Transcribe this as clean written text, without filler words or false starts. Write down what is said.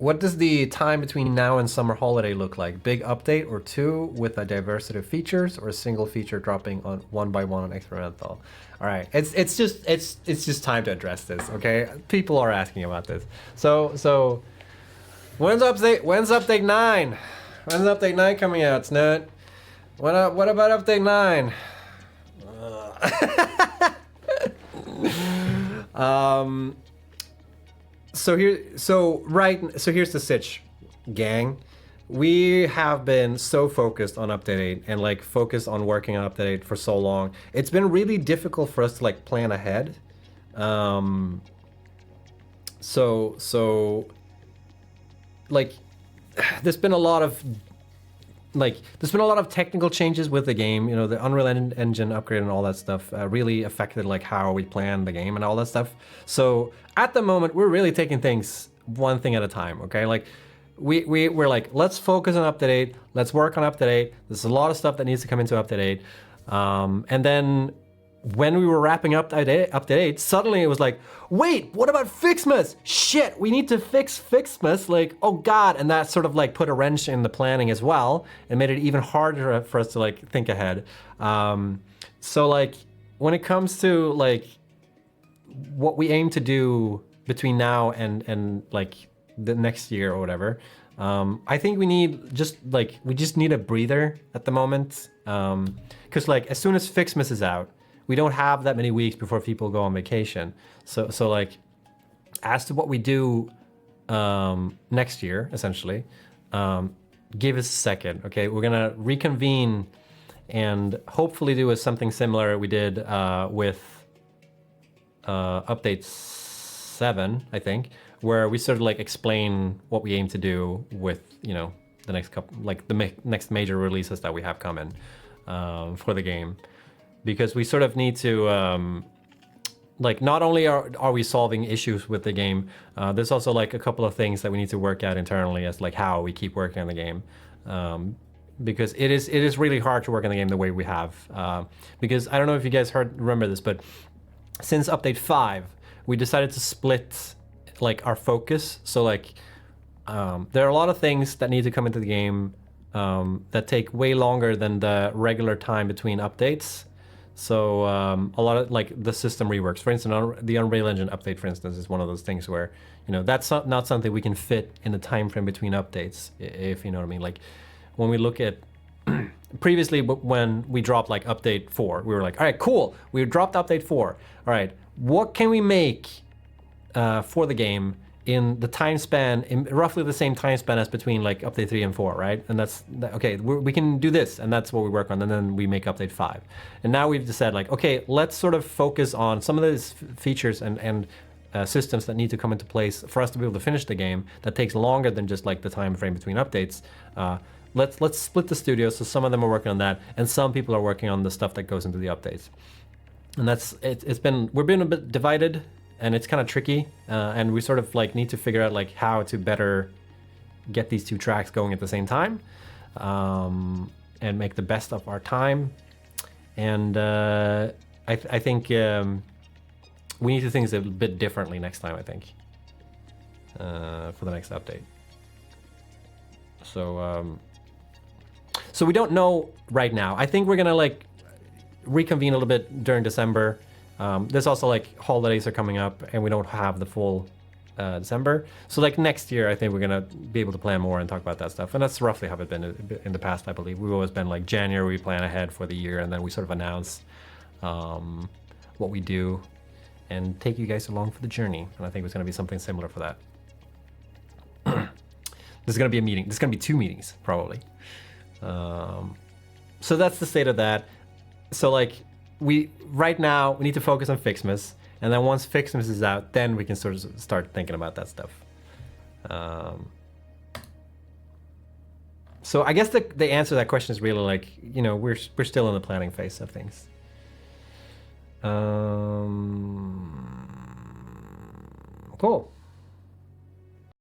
What does the time between now and summer holiday look like? Big update or two with a diversity of features, or a single feature dropping on one by one on experimental? All right, it's just time to address this. Okay, people are asking about this. So when's update 9? When's update 9 coming out, Snut? What about update 9? So here's the sitch, gang. We have been so focused on update 8 and like focused on working on update 8 for so long. It's been really difficult for us to like plan ahead. So like there's been a lot of technical changes with the game. You know, the Unreal Engine upgrade and all that stuff really affected like how we plan the game and all that stuff. So at the moment, we're really taking things one thing at a time. Okay, like we're like, let's focus on update 8. Let's work on update 8. There's a lot of stuff that needs to come into update 8. And then when we were wrapping up update 8, suddenly it was like, wait, what about Fixmas? Shit, we need to fix Fixmas. Like, oh God. And that sort of like put a wrench in the planning as well and made it even harder for us to like think ahead. So like when it comes to like what we aim to do between now and like the next year or whatever, I think we just need a breather at the moment. Cause like as soon as Fixmas is out, we don't have that many weeks before people go on vacation. So like, as to what we do next year, essentially, give us a second, okay? We're gonna reconvene and hopefully do something similar we did with update 7, I think, where we sort of like explain what we aim to do with, you know, the next couple, like the next major releases that we have coming for the game. Because we sort of need to, like, not only are we solving issues with the game, there's also like a couple of things that we need to work out internally as like how we keep working on the game. Because it is really hard to work on the game the way we have. Because I don't know if you guys remember this, but since update 5, we decided to split like our focus. So like, there are a lot of things that need to come into the game that take way longer than the regular time between updates. So a lot of like the system reworks, for instance, the Unreal Engine update, for instance, is one of those things where, you know, that's not something we can fit in the time frame between updates, if you know what I mean. Like when we look at previously when we dropped like update 4, we were like, all right, cool, we dropped update 4. All right, what can we make for the game in the time span, in roughly the same time span as between like update 3 and 4, right? And that's, okay, we can do this, and that's what we work on, and then we make update 5. And now we've decided like, okay, let's sort of focus on some of those features and systems that need to come into place for us to be able to finish the game that takes longer than just like the time frame between updates. Let's split the studio, so some of them are working on that, and some people are working on the stuff that goes into the updates. And that's, we're being a bit divided, and it's kind of tricky, and we sort of like need to figure out like how to better get these two tracks going at the same time, and make the best of our time. And I think we need to do things a bit differently next time, I think, for the next update. So we don't know right now. I think we're gonna like reconvene a little bit during December. There's also like holidays are coming up, and we don't have the full December. So like next year, I think we're gonna be able to plan more and talk about that stuff. And that's roughly how it's been in the past, I believe. We've always been like January, we plan ahead for the year, and then we sort of announce what we do and take you guys along for the journey. And I think it's gonna be something similar for that. There's gonna be a meeting. There's gonna be 2 meetings, probably. So that's the state of that. So like, right now we need to focus on Fixmas, and then once Fixmas is out, then we can sort of start thinking about that stuff. So I guess the answer to that question is really like, you know, we're still in the planning phase of things. Cool.